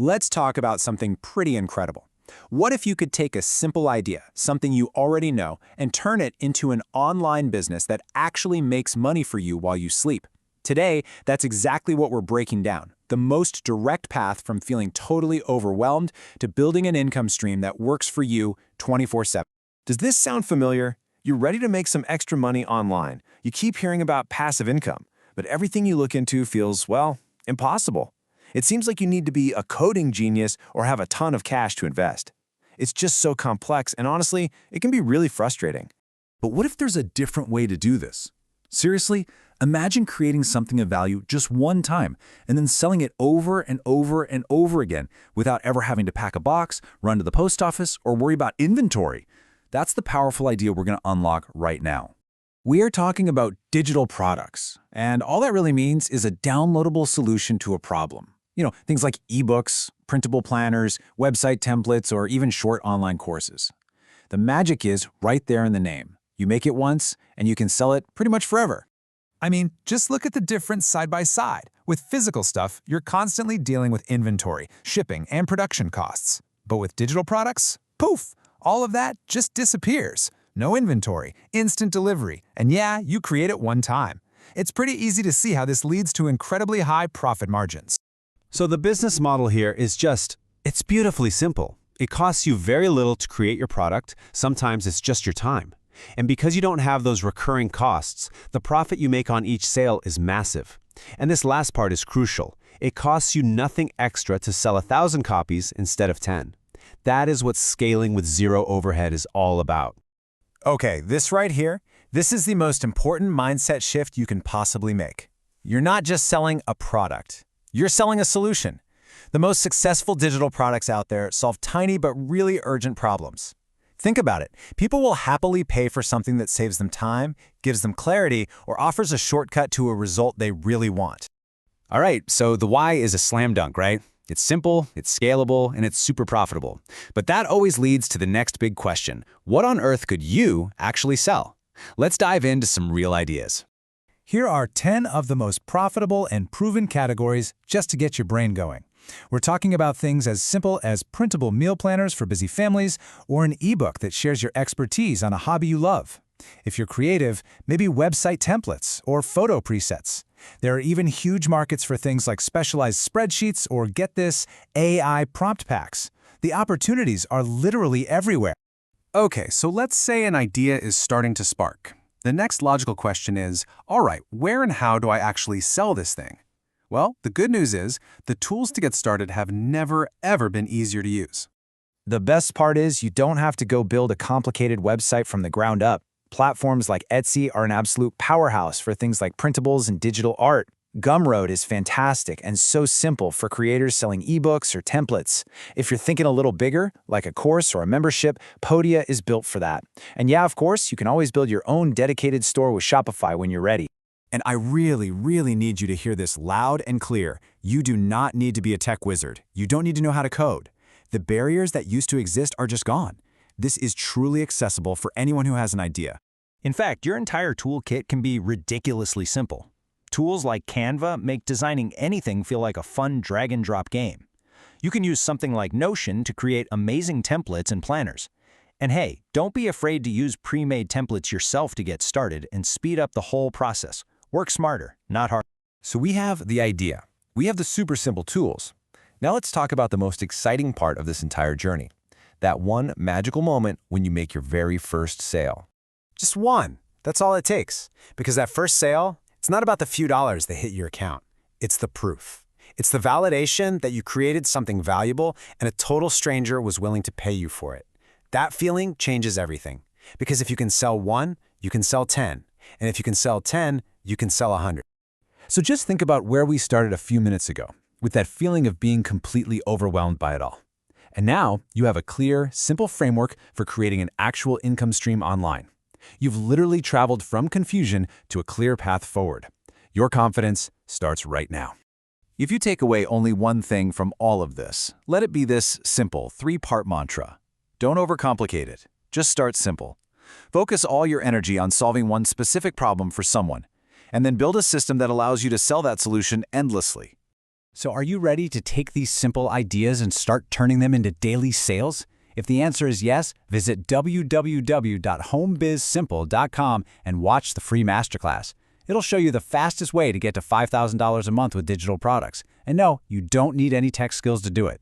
Let's talk about something pretty incredible. What if you could take a simple idea, something you already know, and turn it into an online business that actually makes money for you while you sleep? Today, that's exactly what we're breaking down. The most direct path from feeling totally overwhelmed to building an income stream that works for you 24/7. Does this sound familiar? You're ready to make some extra money online. You keep hearing about passive income, but everything you look into feels, well, impossible. It seems like you need to be a coding genius or have a ton of cash to invest. It's just so complex, and honestly, it can be really frustrating. But what if there's a different way to do this? Seriously, imagine creating something of value just one time and then selling it over and over and over again without ever having to pack a box, run to the post office, or worry about inventory. That's the powerful idea we're going to unlock right now. We are talking about digital products, and all that really means is a downloadable solution to a problem. Things like ebooks, printable planners, website templates, or even short online courses. The magic is right there in the name. You make it once, and you can sell it pretty much forever. I mean, just look at the difference side by side. With physical stuff, you're constantly dealing with inventory, shipping, and production costs. But with digital products, poof, all of that just disappears. No inventory, instant delivery, and yeah, you create it one time. It's pretty easy to see how this leads to incredibly high profit margins. So the business model here is it's beautifully simple. It costs you very little to create your product. Sometimes it's just your time. And because you don't have those recurring costs, the profit you make on each sale is massive. And this last part is crucial. It costs you nothing extra to sell 1,000 copies instead of 10. That is what scaling with zero overhead is all about. Okay, this right here, this is the most important mindset shift you can possibly make. You're not just selling a product. You're selling a solution. The most successful digital products out there solve tiny but really urgent problems. Think about it. People will happily pay for something that saves them time, gives them clarity, or offers a shortcut to a result they really want. All right, so the why is a slam dunk, right? It's simple, it's scalable, and it's super profitable. But that always leads to the next big question. What on earth could you actually sell? Let's dive into some real ideas. Here are 10 of the most profitable and proven categories just to get your brain going. We're talking about things as simple as printable meal planners for busy families or an ebook that shares your expertise on a hobby you love. If you're creative, maybe website templates or photo presets. There are even huge markets for things like specialized spreadsheets or, get this, AI prompt packs. The opportunities are literally everywhere. Okay, so let's say an idea is starting to spark. The next logical question is, all right, where and how do I actually sell this thing? Well, the good news is the tools to get started have never, ever been easier to use. The best part is you don't have to go build a complicated website from the ground up. Platforms like Etsy are an absolute powerhouse for things like printables and digital art. Gumroad is fantastic and so simple for creators selling ebooks or templates. If you're thinking a little bigger, like a course or a membership, Podia is built for that. And yeah, of course, you can always build your own dedicated store with Shopify when you're ready. And I really, really need you to hear this loud and clear. You do not need to be a tech wizard. You don't need to know how to code. The barriers that used to exist are just gone. This is truly accessible for anyone who has an idea. In fact, your entire toolkit can be ridiculously simple. Tools like Canva make designing anything feel like a fun drag-and-drop game. You can use something like Notion to create amazing templates and planners. And hey, don't be afraid to use pre-made templates yourself to get started and speed up the whole process. Work smarter, not harder. So we have the idea. We have the super simple tools. Now let's talk about the most exciting part of this entire journey. That one magical moment when you make your very first sale. Just one. That's all it takes. Because that first sale, it's not about the few dollars that hit your account. It's the proof. It's the validation that you created something valuable and a total stranger was willing to pay you for it. That feeling changes everything. Because if you can sell one, you can sell 10. And if you can sell 10, you can sell 100. So just think about where we started a few minutes ago, with that feeling of being completely overwhelmed by it all. And now you have a clear, simple framework for creating an actual income stream online. You've literally traveled from confusion to a clear path forward. Your confidence starts right now. If you take away only one thing from all of this, let it be this simple 3-part mantra. Don't overcomplicate it. Just start simple. Focus all your energy on solving one specific problem for someone, and then build a system that allows you to sell that solution endlessly. So are you ready to take these simple ideas and start turning them into daily sales? If the answer is yes, visit www.homebizsimple.com and watch the free masterclass. It'll show you the fastest way to get to $5,000 a month with digital products. And no, you don't need any tech skills to do it.